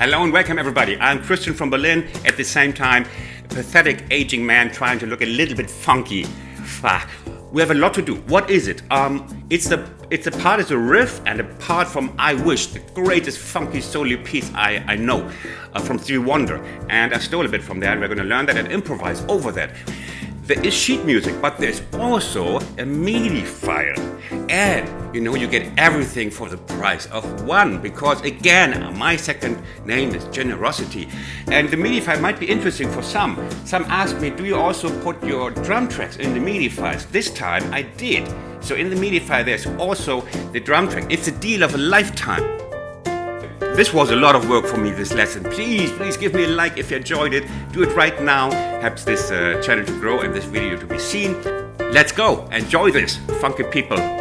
Hello and welcome everybody. I'm Christian from Berlin, at the same time a pathetic aging man trying to look a little bit funky. We have a lot to do. What is it? It's a part is a riff and a part from I Wish, the greatest funky solo piece I know, from Stevie Wonder. And I stole a bit from there and we're going to learn that and improvise over that. There is sheet music, but there's also a MIDI file. And you get everything for the price of one, because again, my second name is Generosity. And the MIDI file might be interesting for some. Some asked me, do you also put your drum tracks in the MIDI files? This time I did. So in the MIDI file there's also the drum track. It's a deal of a lifetime. This was a lot of work for me, this lesson. Please give me a like if you enjoyed it. Do it right now. Helps this channel to grow and this video to be seen. Let's go. Enjoy this, funky people.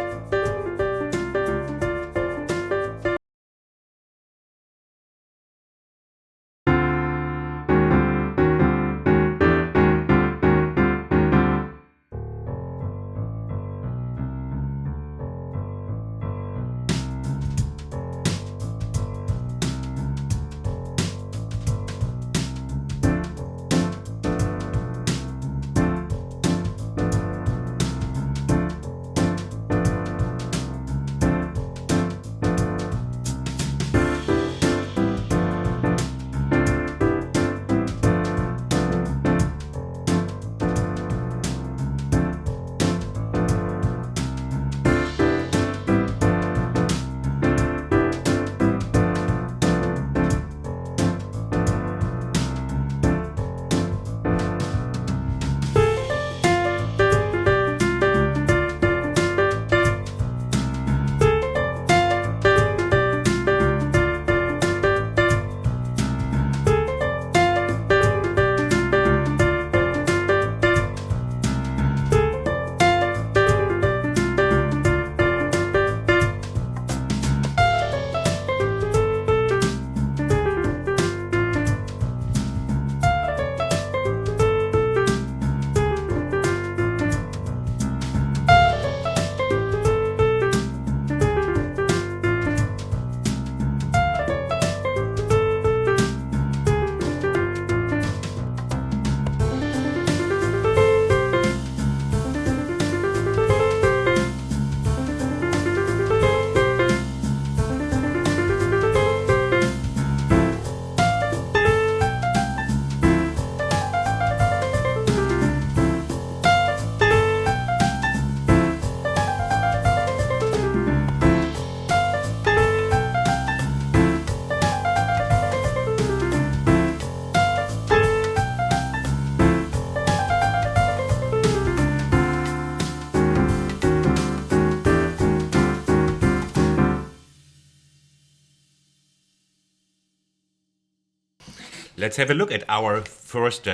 Let's have a look at our first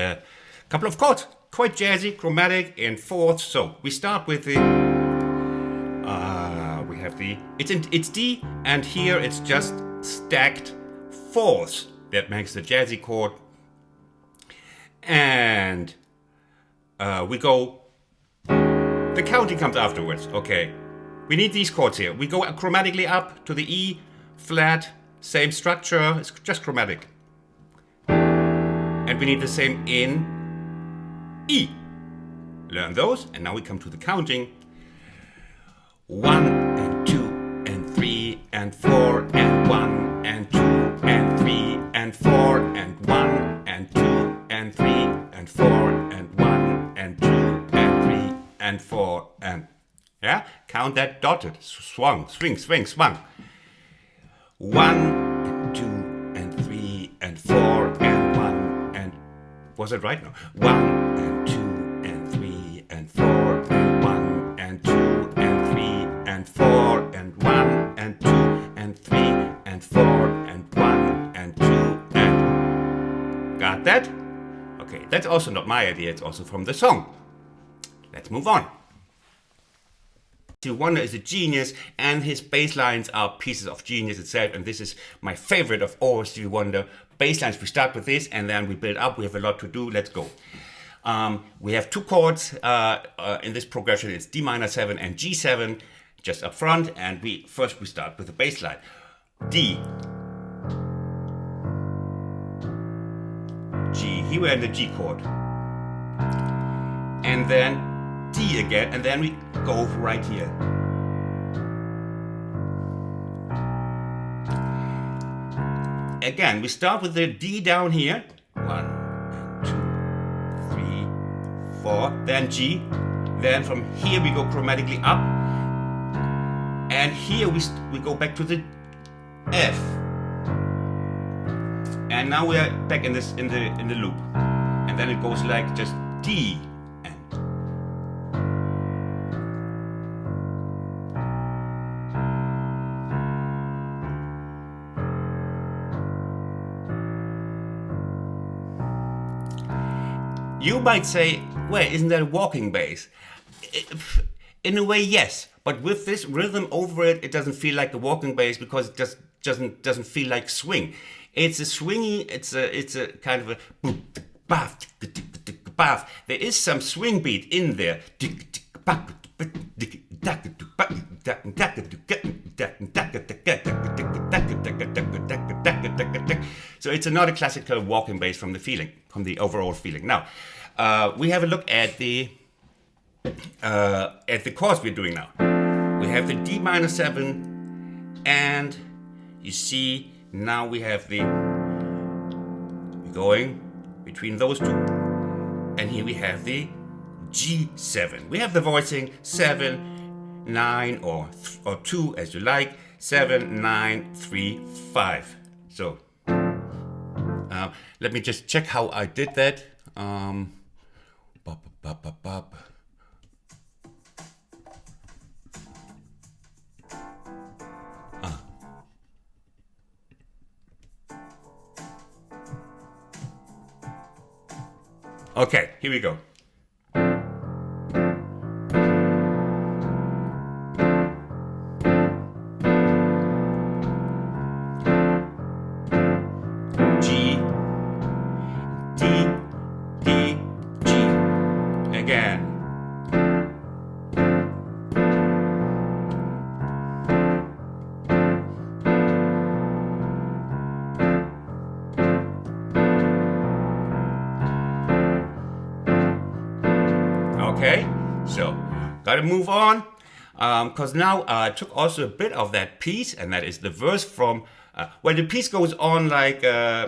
couple of chords. Quite jazzy, chromatic, and fourths. So we start with the. We have the. It's D, and here it's just stacked fourths. That makes the jazzy chord. And we go. The counting comes afterwards. Okay, we need these chords here. We go chromatically up to the E flat, same structure. It's just chromatic. And we need the same in E. Learn those, and now we come to the counting. 1 and 2 and 3 and 4 and 1 and 2 and 3 and 4 and 1 and 2 and 3 and 4 and 1 and 2 and 3 and 4 and count that dotted. Swung, swing, swung. 1 and 2 and 3 and 4 and 1. Was it right? No. 1 and 2 and 3 and 4 and 1 and 2 and 3 and 4 and 1 and 2 and 3 and 4 and 1 and 2 and... Got that? Okay, that's also not my idea, it's also from the song. Let's move on. Stevie Wonder is a genius, and his bass lines are pieces of genius itself, and this is my favorite of all Stevie Wonder bass lines. We start with this and then we build up. We have a lot to do. Let's go. We have two chords in this progression. It's D minor 7 and G7 just up front, and we start with the bass line. D, here we're in the G chord. And then D again, and then we go right here. Again, we start with the D down here. 1 and 2, 3, 4. Then G. Then from here we go chromatically up. And here we go back to the F. And now we are back in the loop. And then it goes like just D. You might say, well, isn't that a walking bass? In a way, yes. But with this rhythm over it, it doesn't feel like a walking bass because it just doesn't feel like swing. It's a swingy, it's a kind of a baff, baff. There is some swing beat in there. So it's not a classical walking bass from the overall feeling. Now, we have a look at the chords we're doing now. We have the D minor 7, and you see now we have we're going between those two, and here we have the G7. We have the voicing 7, 9, or 2 as you like, 7, 9, 3, 5. So let me just check how I did that. Okay, here we go. G, D, D, G. Again. Okay, so gotta move on, because now I took also a bit of that piece, and that is the verse from, well, the piece goes on like, well,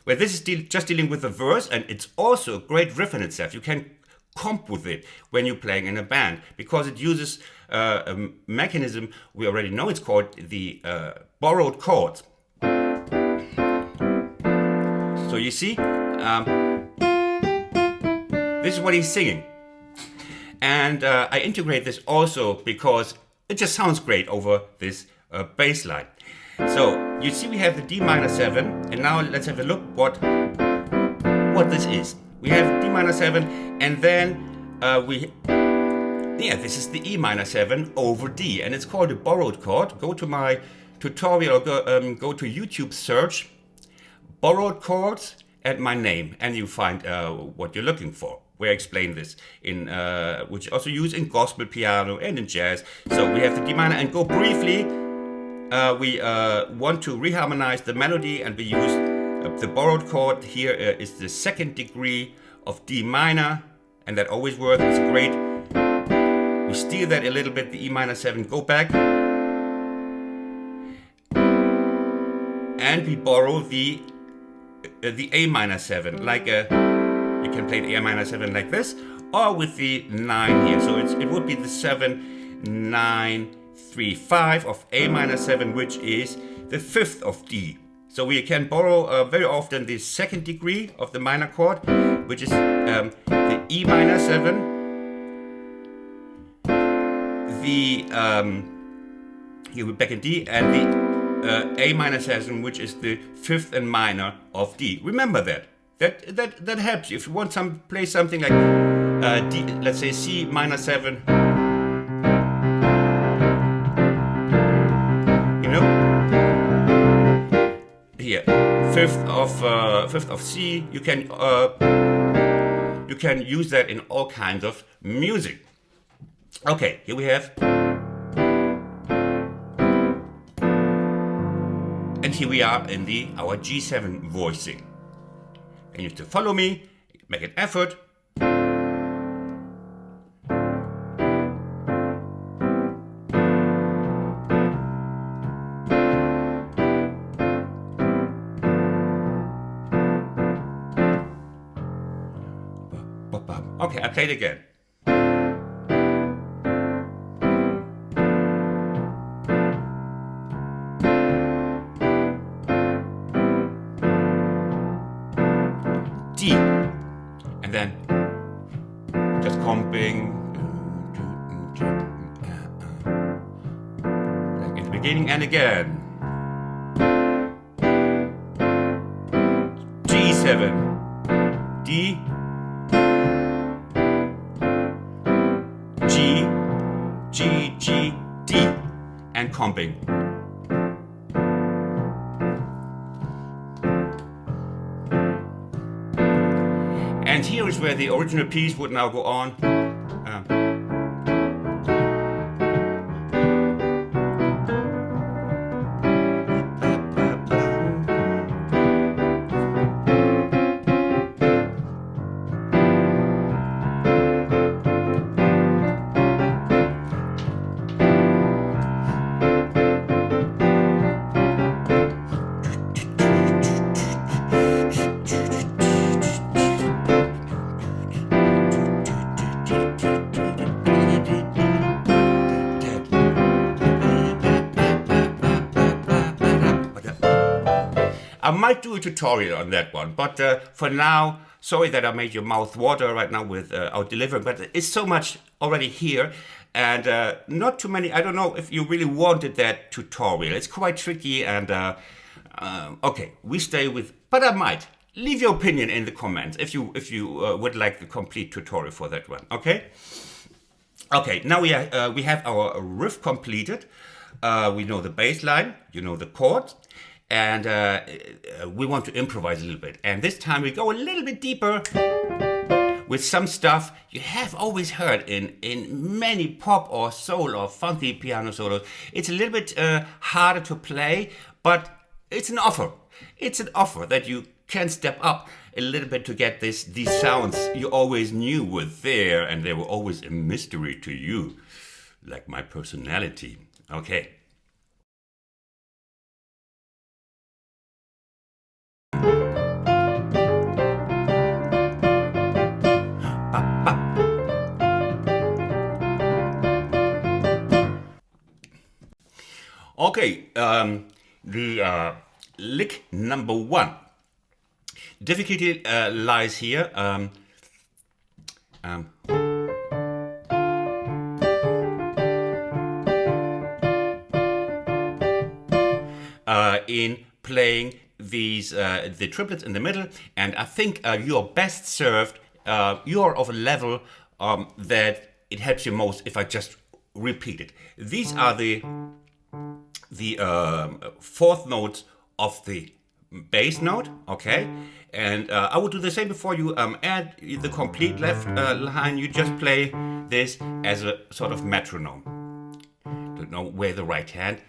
this is just dealing with the verse, and it's also a great riff in itself. You can comp with it when you're playing in a band, because it uses a mechanism we already know. It's called the borrowed chords. So you see, this is what he's singing. And I integrate this also because it just sounds great over this bass line. So you see we have the D minor 7, and now let's have a look what this is. We have D minor 7, and then this is the E minor 7 over D, and it's called a borrowed chord. Go to my tutorial, or go to YouTube, search borrowed chords and my name, and you find what you're looking for. Where I explain this in which also used in gospel piano and in jazz. So we have the D minor, and go briefly. We want to reharmonize the melody, and we use the borrowed chord. Here is the 2nd degree of D minor, and that always works. It's great. We steal that a little bit. The E minor 7. Go back, and we borrow the A minor 7, like a. You can play the A minor 7 like this, or with the 9 here. So it would be the 7, 9, 3, 5 of A minor 7, which is the 5th of D. So we can borrow very often the 2nd degree of the minor chord, which is the E minor 7, here we're back in D, and the A minor 7, which is the 5th and minor of D. Remember that. That helps you if you want to play something like D, let's say C minor 7. You know, here 5th of C. You can use that in all kinds of music. Okay, here we have, and here we are in our G7 voicing. and you still follow me, make an effort. Okay, I play it again. D, and then just comping like in the beginning, and again G7, D, G, G, G, D, and comping. And here is where the original piece would now go on. I might do a tutorial on that one, but for now, sorry that I made your mouth water right now with our delivery, but it's so much already here, and not too many. I don't know if you really wanted that tutorial. It's quite tricky, and okay, we stay with, but I might. Leave your opinion in the comments if you would like the complete tutorial for that one, okay? Okay, now we have our riff completed. We know the bass line, you know the chords, and we want to improvise a little bit. And this time we go a little bit deeper with some stuff you have always heard in many pop or soul or funky piano solos. It's a little bit harder to play, but it's an offer. It's an offer that you can step up a little bit to get these sounds you always knew were there, and they were always a mystery to you, like my personality. Okay. Okay, the lick number 1. Difficulty lies here. In playing these the triplets in the middle, and I think you are best served. You are of a level that it helps you most if I just repeat it. These are the fourth notes of the bass note, okay? And I would do the same before you add the complete left line. You just play this as a sort of metronome. Don't know where the right hand.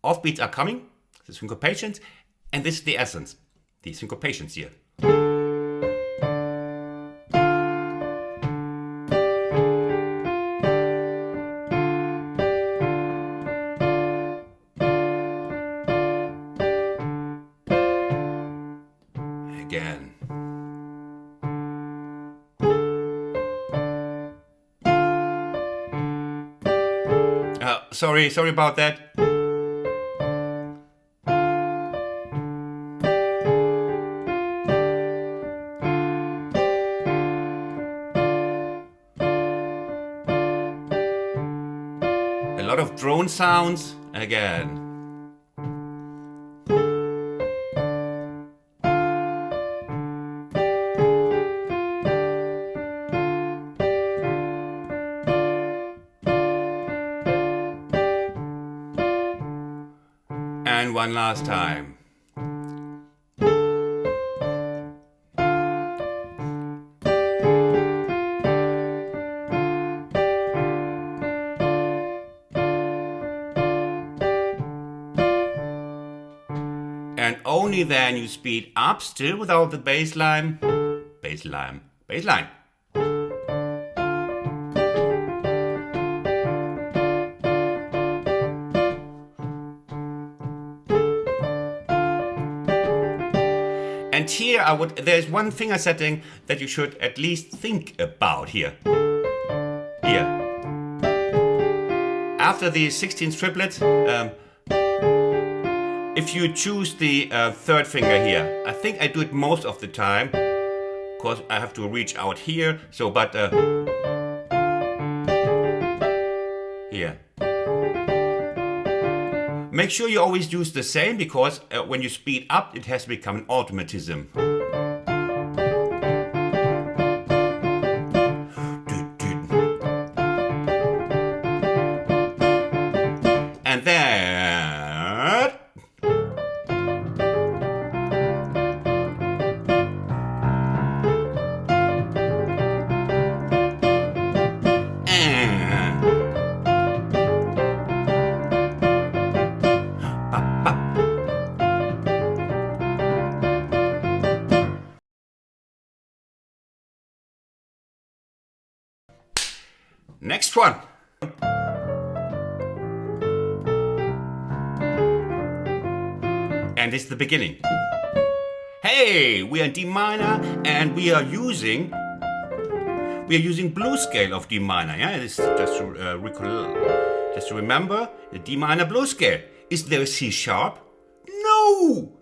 Offbeats are coming, the syncopations, and this is the essence, the syncopations here. Again. Sorry about that. A lot of drone sounds again. And one last time. And only then you speed up, still without the bass line. Bass line, bass line. And here there's one finger setting that you should at least think about here. Here. After the 16th triplet, if you choose the third finger here, I think I do it most of the time, because I have to reach out here, here. Make sure you always use the same, because when you speed up, it has to become an automatism. And then... Next one. And it's the beginning. Hey, we are in D minor and we are using blues scale of D minor. Yeah, this just to remember the D minor blues scale. Is there a C sharp? No.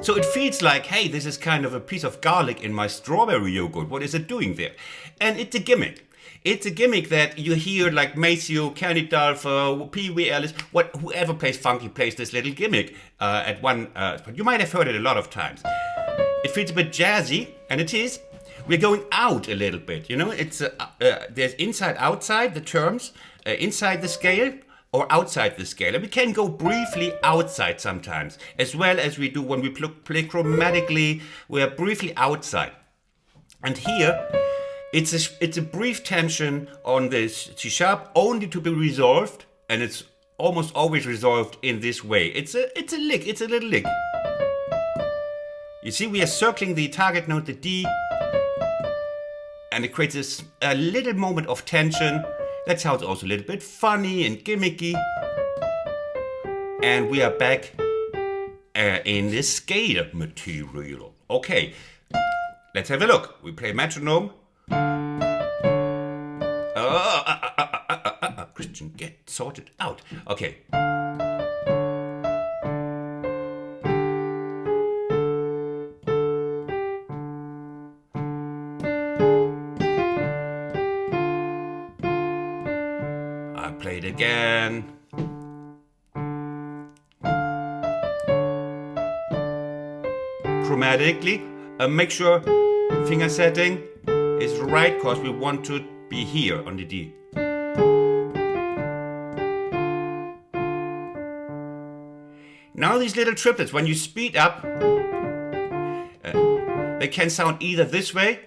So it feels like, hey, this is kind of a piece of garlic in my strawberry yogurt. What is it doing there? And it's a gimmick. It's a gimmick that you hear like Maceo, Kenny Dalfer, Pee Wee Ellis, whoever plays funky plays this little gimmick at one spot. You might have heard it a lot of times. It feels a bit jazzy, and it is. We're going out a little bit, you know. It's there's inside, outside the terms, inside the scale or outside the scale. And we can go briefly outside sometimes, as well as we do when we play chromatically. We are briefly outside, and here. It's a brief tension on this C sharp, only to be resolved, and it's almost always resolved in this way. It's a lick, it's a little lick. You see, we are circling the target note, the D, and it creates a little moment of tension. That sounds also a little bit funny and gimmicky. And we are back in the scale material. Okay, let's have a look. We play metronome. Christian, get sorted out. Okay. I play it again. Chromatically, make sure finger setting is right, because we want to be here on the D. Now these little triplets, when you speed up, they can sound either this way.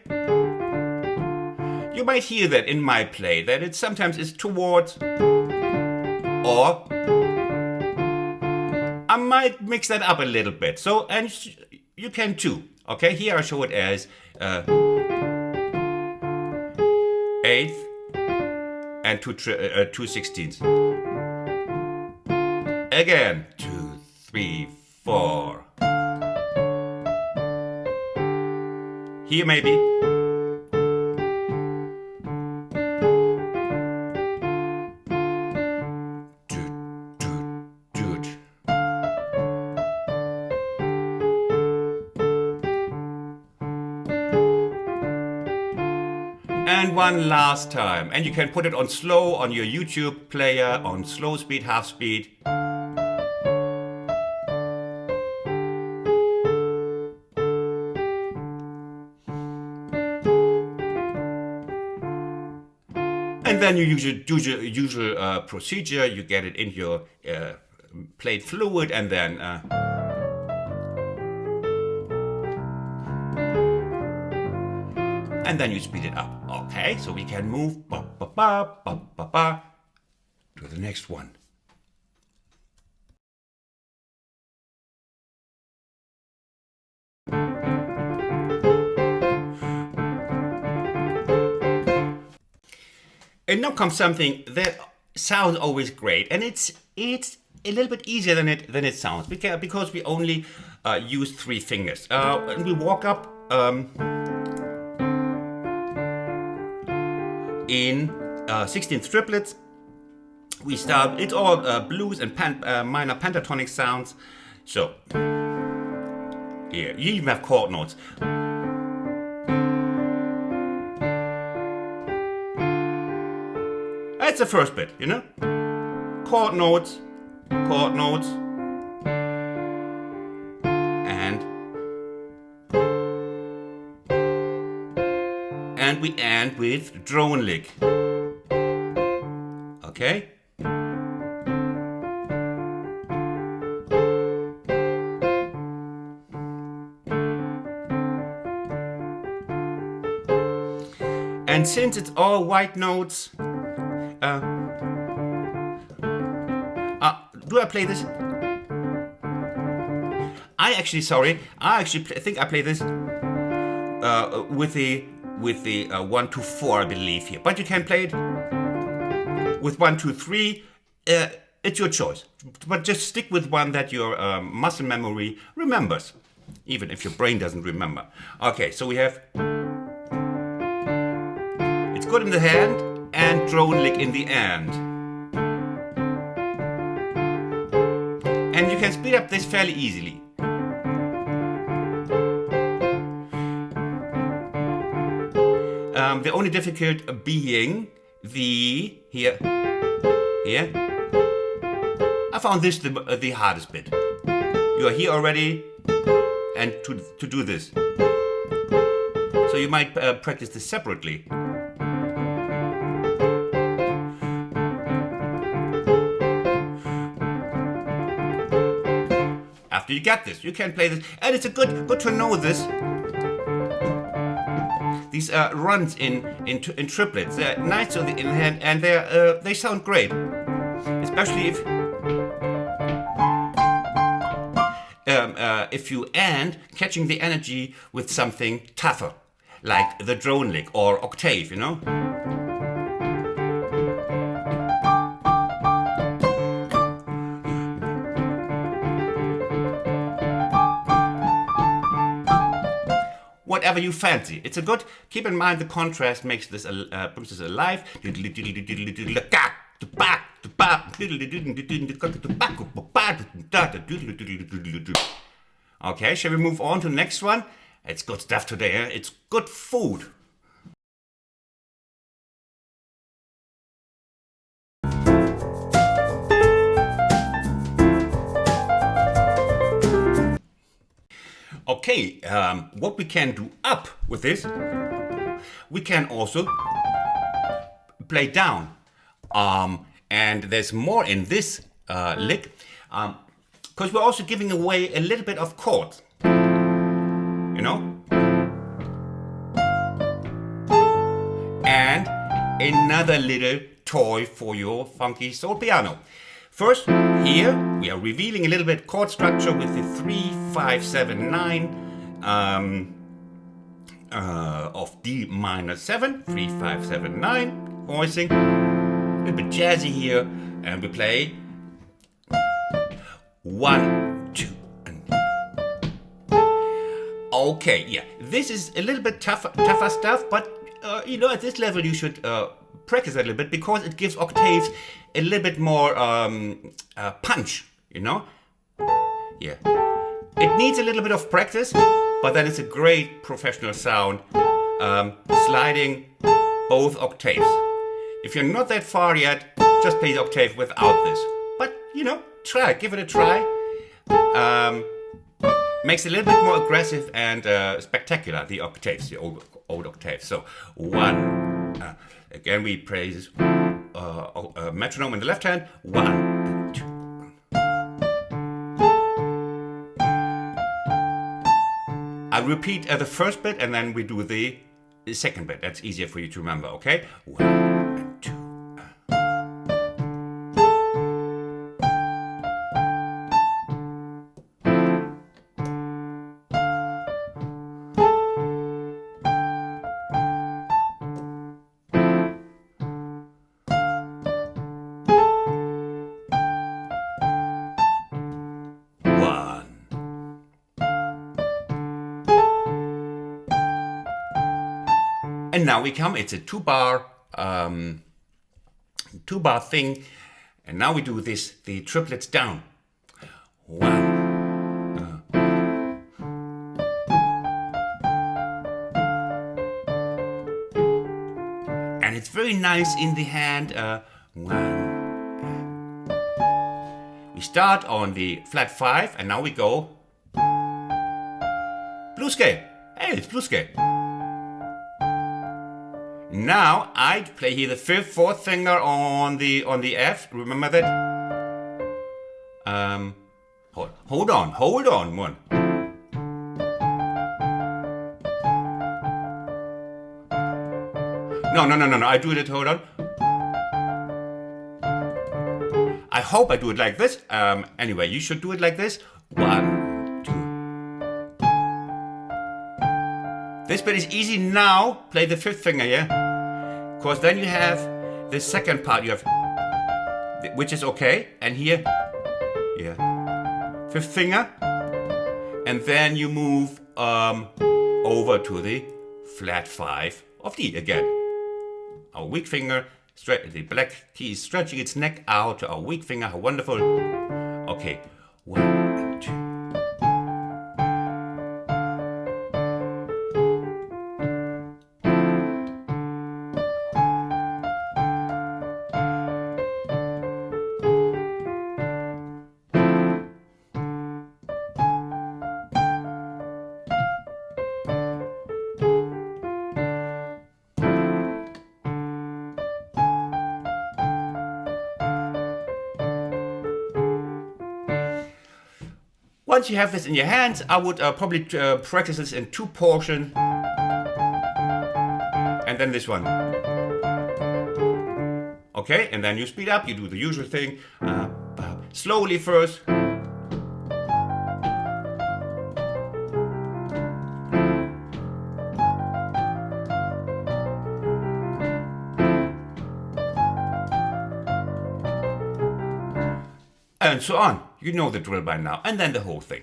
You might hear that in my play, that it sometimes is towards, or I might mix that up a little bit. So, and you can too. Okay, here I show it as eighth and 2/16. Again, 2, 3, 4. Here maybe. And one last time. And you can put it on slow on your YouTube player, on slow speed, half speed. And then you do your usual procedure. You get it in your plate fluid, and then you speed it up. Okay, so we can move to the next one. And now comes something that sounds always great, and it's a little bit easier than it sounds because we only use 3 fingers. And we walk up in 16th triplets. We start. It's all blues and minor pentatonic sounds. So here you even have chord notes. That's the first bit, you know? Chord notes, and we end with drone lick. Okay? And since it's all white notes, do I play this? I actually think I play this with the 1 2 4, I believe here. But you can play it with 1 2 3. It's your choice. But just stick with one that your muscle memory remembers, even if your brain doesn't remember. Okay, so we have it's good in the hand and drone lick in the end. And you can speed up this fairly easily. The only difficult being the here. I found this the hardest bit. You are here already, and to do this. So you might practice this separately. After you get this, you can play this, and it's good to know this. These runs in triplets, they're nice in the hand, and they sound great, especially if you end catching the energy with something tougher, like the drone lick or octave, you know. Whatever you fancy. It's a good. Keep in mind the contrast makes this brings this alive. Okay, shall we move on to the next one? It's good stuff today. Eh? It's good food. Okay, what we can do up with this, we can also play down. And there's more in this lick, because we're also giving away a little bit of chords, you know? And another little toy for your funky soul piano. First, here we are revealing a little bit chord structure with the 3, 5, 7, 9 of D minor 7, 3, 5, 7, 9, voicing, a little bit jazzy here, and we play 1, 2, and okay, yeah, this is a little bit tougher stuff, but you know, at this level you should practice a little bit because it gives octaves a little bit more punch, you know? Yeah. It needs a little bit of practice, but then it's a great professional sound, sliding both octaves. If you're not that far yet, just play the octave without this. But, you know, give it a try. Makes it a little bit more aggressive and spectacular, the octaves, the old octaves. So, 1, again we play this metronome in the left hand, 1, 2. I'll repeat the first bit and then we do the second bit. That's easier for you to remember, okay? 1, 2. And now we come, it's a two-bar thing. And now we do this, the triplets down. One. And it's very nice in the hand. One. We start on the flat 5 and now we go blue scale. Hey, it's blue scale. Now I play here the 5th, 4th finger on the F. Remember that? Hold on, one. No. I do it. Hold on. I hope I do it like this. Anyway, you should do it like this. 1, 2. This bit is easy now. Play the 5th finger, yeah? Because then you have the second part. You have, which is okay. And here, yeah, 5th finger. And then you move over to the flat 5 of D again. Our weak finger. The black key is stretching its neck out to our weak finger. How wonderful. Okay. 1, 2. Once you have this in your hands, I would probably practice this in 2 portions. And then this one. Okay, and then you speed up, you do the usual thing. Slowly first. And so on. You know the drill by now. And then the whole thing.